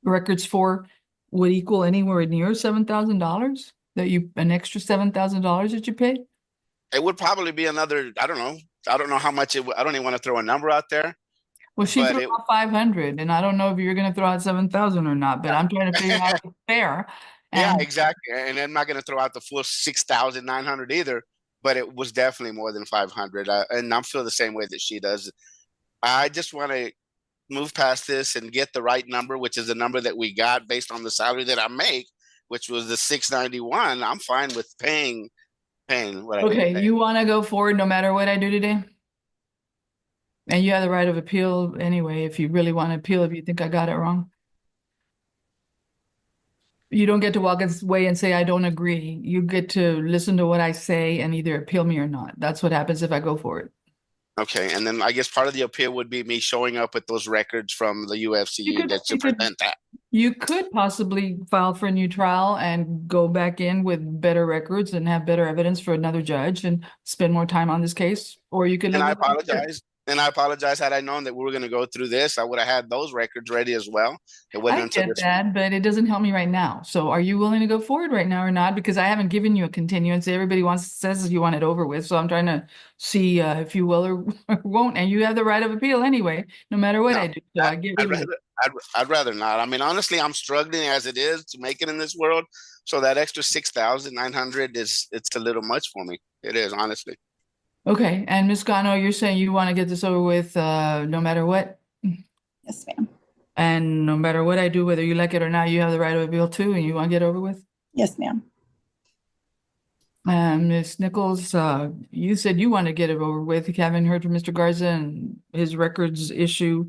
B: records for would equal anywhere near $7,000? An extra $7,000 that you paid?
F: It would probably be another, I don't know how much I don't even want to throw a number out there.
B: Well, she threw out 500, and I don't know if you're going to throw out 7,000 or not, but I'm trying to figure out if it's fair.
F: Yeah, exactly. And I'm not going to throw out the full 6,900 either, but it was definitely more than 500. And I'm feel the same way that she does. I just want to move past this and get the right number, which is the number that we got based on the salary that I make, which was the 691. I'm fine with paying what I need to pay.
B: You want to go forward no matter what I do today? And you have the right of appeal anyway, if you really want to appeal, if you think I got it wrong. You don't get to walk away and say, I don't agree. You get to listen to what I say and either appeal me or not. That's what happens if I go forward.
F: Okay, and then I guess part of the appeal would be me showing up with those records from the UFCU to prevent that.
B: You could possibly file for a new trial and go back in with better records and have better evidence for another judge and spend more time on this case. Or you could.
F: And I apologize. And I apologize. Had I known that we were going to go through this, I would have had those records ready as well. It wasn't until
B: get that, but it doesn't help me right now. So are you willing to go forward right now or not? Because I haven't given you a continuance. Everybody says you want it over with. So I'm trying to see if you will or won't. And you have the right of appeal anyway, no matter what I do. So
F: I'd rather not. I mean, honestly, I'm struggling as it is to make it in this world. So that extra 6,900 it's a little much for me. It is, honestly.
B: Okay, and Ms. Gano, you're saying you want to get this over with no matter what?
D: Yes, ma'am.
B: And no matter what I do, whether you like it or not, you have the right of appeal too, and you want to get over with?
D: Yes, ma'am.
B: Ms. Nichols, you said you want to get it over with. You haven't heard from Mr. Garza and his records issue.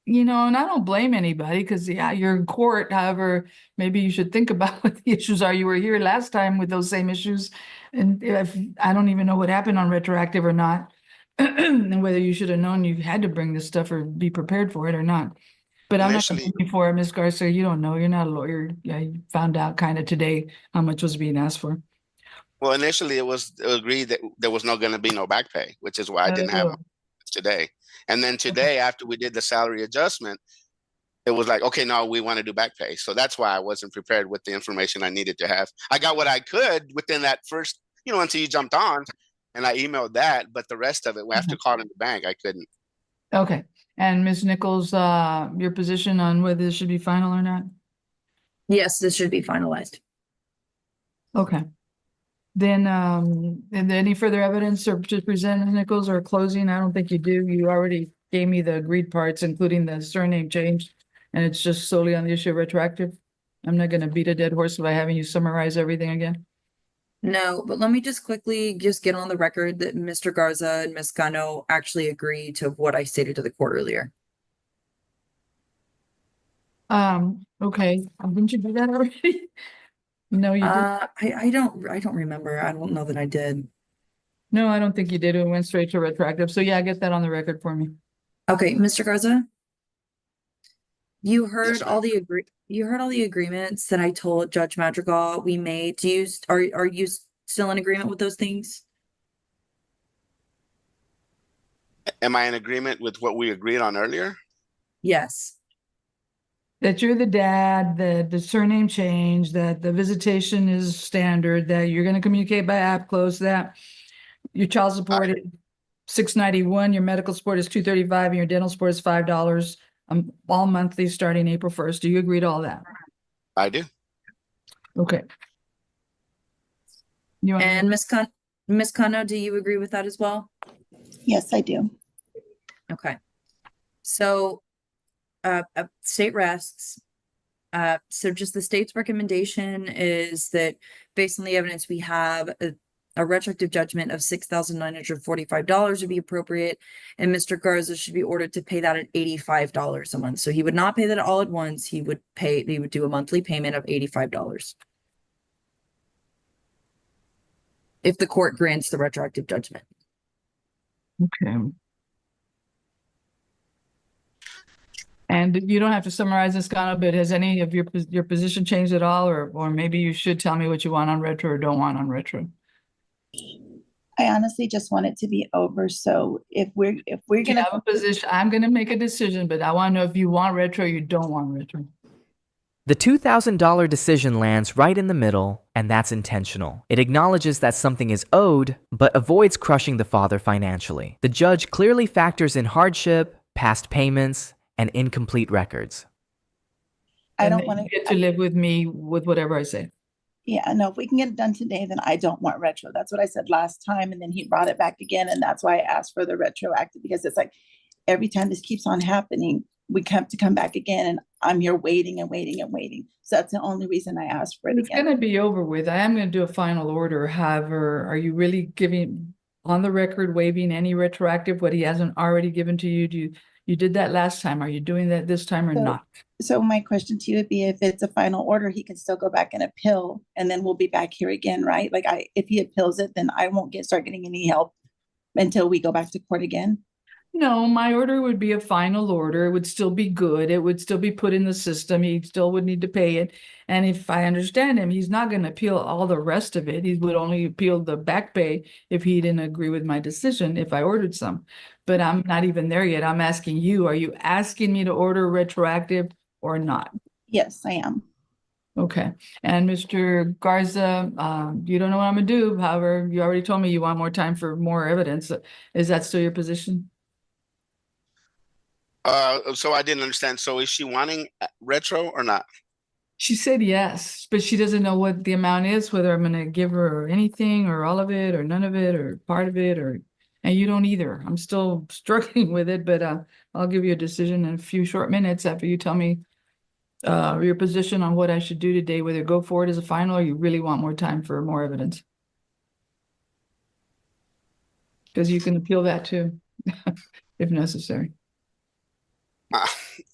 B: You know, and I don't blame anybody because, yeah, you're in court. However, maybe you should think about what the issues are. You were here last time with those same issues. And if I don't even know what happened on retroactive or not, and whether you should have known you had to bring this stuff or be prepared for it or not. But I'm not
F: Initially-
B: looking for it, Ms. Garza. You don't know. You're not a lawyer. Yeah, you found out kind of today how much was being asked for.
F: Well, initially it was agreed that there was not going to be no back pay, which is why I didn't have
B: Oh.
F: my today. And then today, after we did the salary adjustment, it was like, okay, no, we want to do back pay. So that's why I wasn't prepared with the information I needed to have. I got what I could within that first, until you jumped on, and I emailed that, but the rest of it, after calling the bank, I couldn't.
B: Okay. And Ms. Nichols, your position on whether this should be final or not?
E: Yes, this should be finalized.
B: Okay. Then, and any further evidence or to present, Ms. Nichols, or closing? I don't think you do. You already gave me the agreed parts, including the surname change, and it's just solely on the issue of retroactive. I'm not gonna beat a dead horse by having you summarize everything again.
E: No, but let me just quickly just get on the record that Mr. Garza and Ms. Gano actually agree to what I stated to the court earlier.
B: Okay, didn't you do that already? No, you didn't.
E: I don't remember. I don't know that I did.
B: No, I don't think you did. It went straight to retroactive. So yeah, get that on the record for me.
E: Okay, Mr. Garza? You heard
F: Yes,
E: all the agreements that I told Judge Madrigal we made. Are you still in agreement with those things?
F: Am I in agreement with what we agreed on earlier?
E: Yes.
B: That you're the dad, that the surname changed, that the visitation is standard, that you're gonna communicate by app close, that your child support is $691, your medical support is $235, and your dental support is $5, all monthly starting April 1st. Do you agree to all that?
F: I do.
B: Okay. You want
E: And Ms. Kano, do you agree with that as well?
D: Yes, I do.
E: Okay. So, state rests. So just the state's recommendation is that based on the evidence we have, a retroactive judgment of $6,945 would be appropriate, and Mr. Garza should be ordered to pay that at $85 a month. So he would not pay that all at once. He would do a monthly payment of $85. If the court grants the retroactive judgment.
B: Okay. And you don't have to summarize this, Gano, but has any of your position changed at all? Or maybe you should tell me what you want on retro or don't want on retro.
D: I honestly just want it to be over. So if we're
B: You
D: gonna,
B: have a position, I'm gonna make a decision, but I wanna know if you want retro or you don't want retro.
A: The $2,000 decision lands right in the middle, and that's intentional. It acknowledges that something is owed, but avoids crushing the father financially. The judge clearly factors in hardship, past payments, and incomplete records.
D: I
B: And
D: don't
B: then
D: want
B: you get to live with me with whatever I say.
D: Yeah, no, if we can get it done today, then I don't want retro. That's what I said last time. And then he brought it back again. And that's why I asked for the retroactive, because it's like every time this keeps on happening, we have to come back again, and I'm here waiting and waiting and waiting. So that's the only reason I asked for it
B: It's
D: again.
B: gonna be over with. I am gonna do a final order. However, are you really giving on the record waiving any retroactive, what he hasn't already given to you? You did that last time. Are you doing that this time or
D: So-
B: not?
D: So my question to you would be, if it's a final order, he can still go back and appeal, and then we'll be back here again, right? Like if he appeals it, then I won't start getting any help until we go back to court again.
B: No, my order would be a final order. It would still be good. It would still be put in the system. He still would need to pay it. And if I understand him, he's not going to appeal all the rest of it. He would only appeal the back pay if he didn't agree with my decision, if I ordered some. But I'm not even there yet. I'm asking you, are you asking me to order retroactive or not?
D: Yes, I am.
B: Okay. And Mr. Garza, you don't know what I'm gonna do. However, you already told me you want more time for more evidence. Is that still your position?
F: So I didn't understand. So is she wanting retro or not?
B: She said yes, but she doesn't know what the amount is, whether I'm gonna give her anything or all of it or none of it or part of it and you don't either. I'm still struggling with it, but I'll give you a decision in a few short minutes after you tell me your position on what I should do today, whether go forward as a final or you really want more time for more evidence. Because you can appeal that too, if necessary.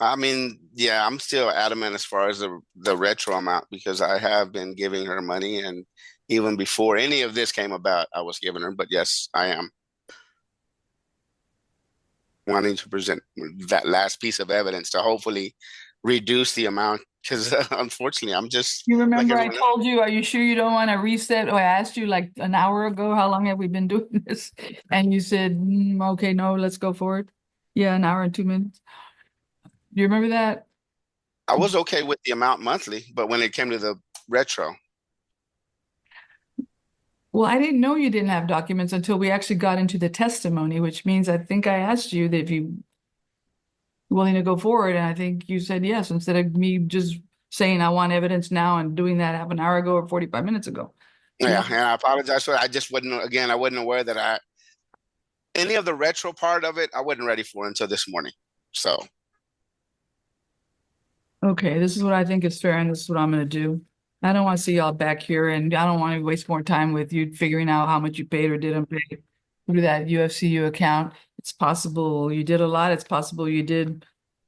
F: I mean, yeah, I'm still adamant as far as the retro amount because I have been giving her money, and even before any of this came about, I was giving her. But yes, I am wanting to present that last piece of evidence to hopefully reduce the amount because unfortunately, I'm just
B: You
F: like
B: remember I
F: everyone else.
B: told you, are you sure you don't want to reset? Or I asked you like an hour ago, how long have we been doing this? And you said, okay, no, let's go forward. Yeah, an hour and 2 minutes. Do you remember that?
F: I was okay with the amount monthly, but when it came to the retro,
B: Well, I didn't know you didn't have documents until we actually got into the testimony, which means I think I asked you that if you were willing to go forward, and I think you said yes, instead of me just saying I want evidence now and doing that half an hour ago or 45 minutes ago.
F: yeah, and I apologize for that. I just wasn't, again, I wasn't aware that any of the retro part of it, I wasn't ready for until this morning. So,
B: Okay, this is what I think is fair, and this is what I'm gonna do. I don't want to see y'all back here, and I don't want to waste more time with you figuring out how much you paid or didn't pay through that UFCU account. It's possible you did a lot. It's possible you did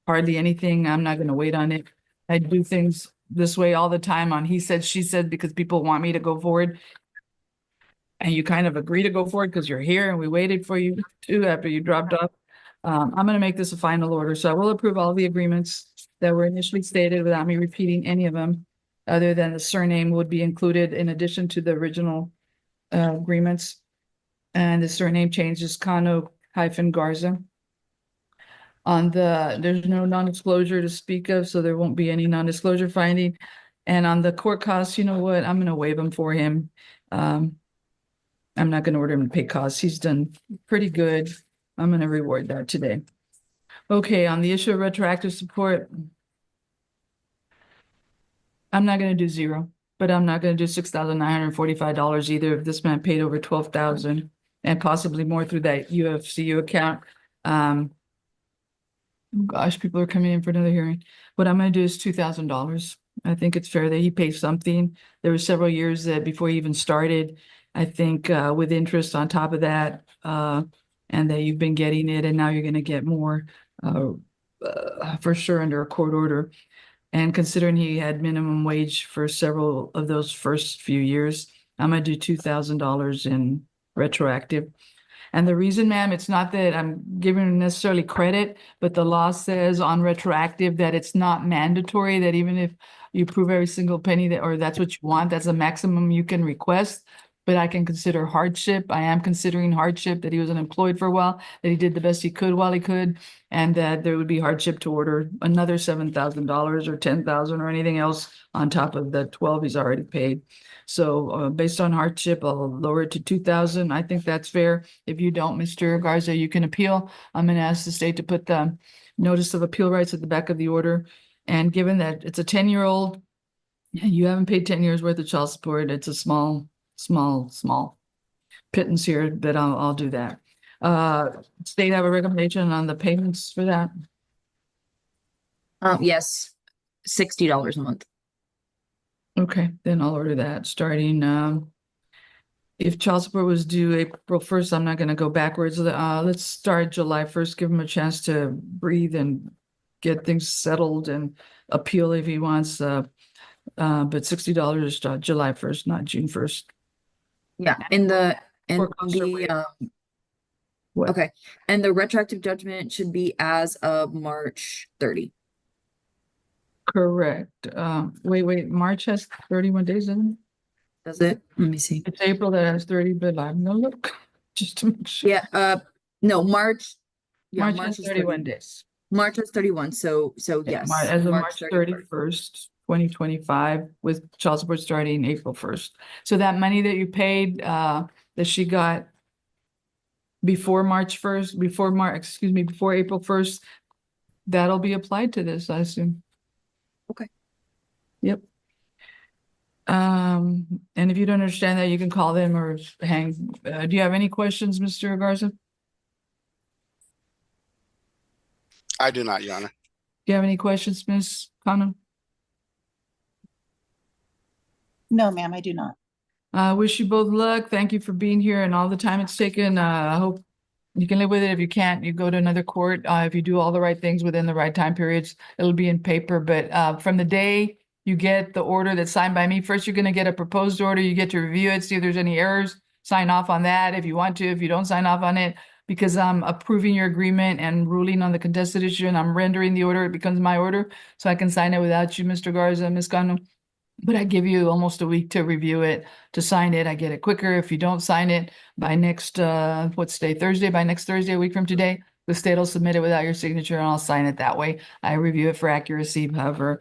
B: hardly anything. I'm not gonna wait on it. I do things this way all the time on he said, she said, because people want me to go forward. And you kind of agree to go forward because you're here and we waited for you too after you dropped off. I'm gonna make this a final order, so I will approve all the agreements that were initially stated without me repeating any of them, other than the surname would be included in addition to the original agreements. And the surname change is Cano-Garza. There's no non-disclosure to speak of, so there won't be any non-disclosure finding. And on the court costs, you know what, I'm gonna waive them for him. I'm not gonna order him to pay costs. He's done pretty good. I'm gonna reward that today. Okay, on the issue of retroactive support, I'm not gonna do zero, but I'm not gonna do $6,945 either. If this man paid over 12,000 and possibly more through that UFCU account. Gosh, people are coming in for another hearing. What I'm gonna do is $2,000. I think it's fair that he pays something. There were several years that before he even started, I think with interest on top of that, and that you've been getting it and now you're gonna get more for sure under a court order. And considering he had minimum wage for several of those first few years, I'm gonna do $2,000 in retroactive. And the reason, ma'am, it's not that I'm giving him necessarily credit, but the law says on retroactive that it's not mandatory, that even if you prove every single penny that, or that's what you want, that's the maximum you can request. But I can consider hardship. I am considering hardship, that he was unemployed for a while, that he did the best he could while he could, and that there would be hardship to order another $7,000 or 10,000 or anything else on top of the 12 he's already paid. So based on hardship, I'll lower it to 2,000. I think that's fair. If you don't, Mr. Garza, you can appeal. I'm gonna ask the state to put the notice of appeal rights at the back of the order. And given that it's a 10-year-old, you haven't paid 10 years worth of child support, it's a small pittance here, but I'll do that. State have a recommendation on the payments for that?
E: Yes, $60 a month.
B: Okay, then I'll order that starting, if child support was due April 1st, I'm not gonna go backwards. Let's start July 1st, give him a chance to breathe and get things settled and appeal if he wants, but $60 July 1st, not June 1st.
E: Yeah, and
B: Court costs are waived. What?
E: okay, and the retroactive judgment should be as of March 30.
B: Correct. Wait, March has 31 days, isn't it?
E: Does it? Let me see.
B: It's April that has 30, but I'm gonna look just to make sure.
E: Yeah, no, March. Yeah,
B: March has
E: is
B: 31 days.
E: March is 31, so
B: Yeah,
E: yes.
B: as of March 31st, 2025, with child support starting April 1st. So that money that you paid, that she got before March 1st, before April 1st, that'll be applied to this, I assume.
E: Okay.
B: Yep. And if you don't understand that, you can call them or hang. Do you have any questions, Mr. Garza?
F: I do not, Your Honor.
B: Do you have any questions, Ms. Kano?
D: No, ma'am, I do not.
B: I wish you both luck. Thank you for being here and all the time it's taken. I hope you can live with it. If you can't, you go to another court. If you do all the right things within the right time periods, it'll be in paper. But from the day you get the order that's signed by me, first you're going to get a proposed order. You get to review it, see if there's any errors, sign off on that if you want to. If you don't sign off on it, because I'm approving your agreement and ruling on the contested issue and I'm rendering the order, it becomes my order. So I can sign it without you, Mr. Garza, Ms. Cano. But I give you almost a week to review it, to sign it. I get it quicker. If you don't sign it by next, what's today, Thursday, by next Thursday, a week from today, the state will submit it without your signature and I'll sign it that way. I review it for accuracy. However,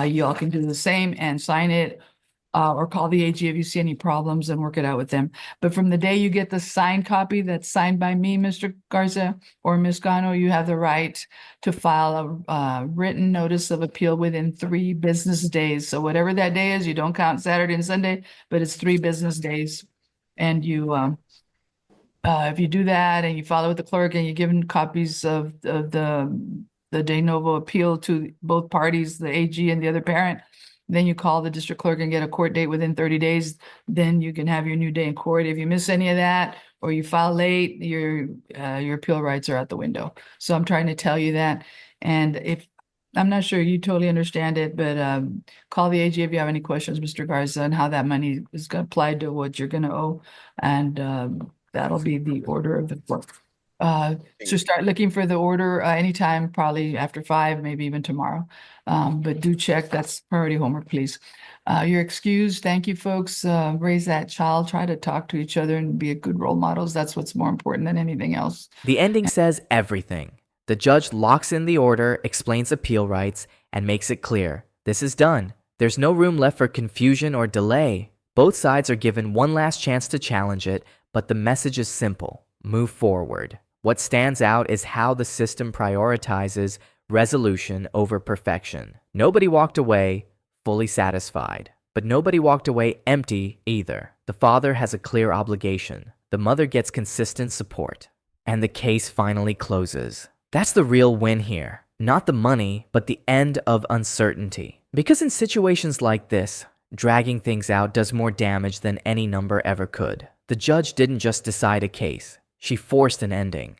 B: you all can do the same and sign it or call the AG if you see any problems and work it out with them. But from the day you get the signed copy that's signed by me, Mr. Garza or Ms. Gano, you have the right to file a written notice of appeal within 3 business days. So whatever that day is, you don't count Saturday and Sunday, but it's 3 business days. And you, if you do that and you follow with the clerk and you give them copies of the de novo appeal to both parties, the AG and the other parent, then you call the district clerk and get a court date within 30 days. Then you can have your new day in court. If you miss any of that or you file late, your appeal rights are out the window. So I'm trying to tell you that. And if I'm not sure you totally understand it, but call the AG if you have any questions, Mr. Garza, and how that money is applied to what you're going to owe. And that'll be the order of the court. So start looking for the order anytime, probably after 5, maybe even tomorrow. But do check, that's priority homework, please. You're excused. Thank you, folks. Raise that child, try to talk to each other and be a good role models. That's what's more important than anything else.
A: The ending says everything. The judge locks in the order, explains appeal rights, and makes it clear. This is done. There's no room left for confusion or delay. Both sides are given one last chance to challenge it, but the message is simple. Move forward. What stands out is how the system prioritizes resolution over perfection. Nobody walked away fully satisfied, but nobody walked away empty either. The father has a clear obligation. The mother gets consistent support. And the case finally closes. That's the real win here. Not the money, but the end of uncertainty. Because in situations like this, dragging things out does more damage than any number ever could. The judge didn't just decide a case. She forced an ending.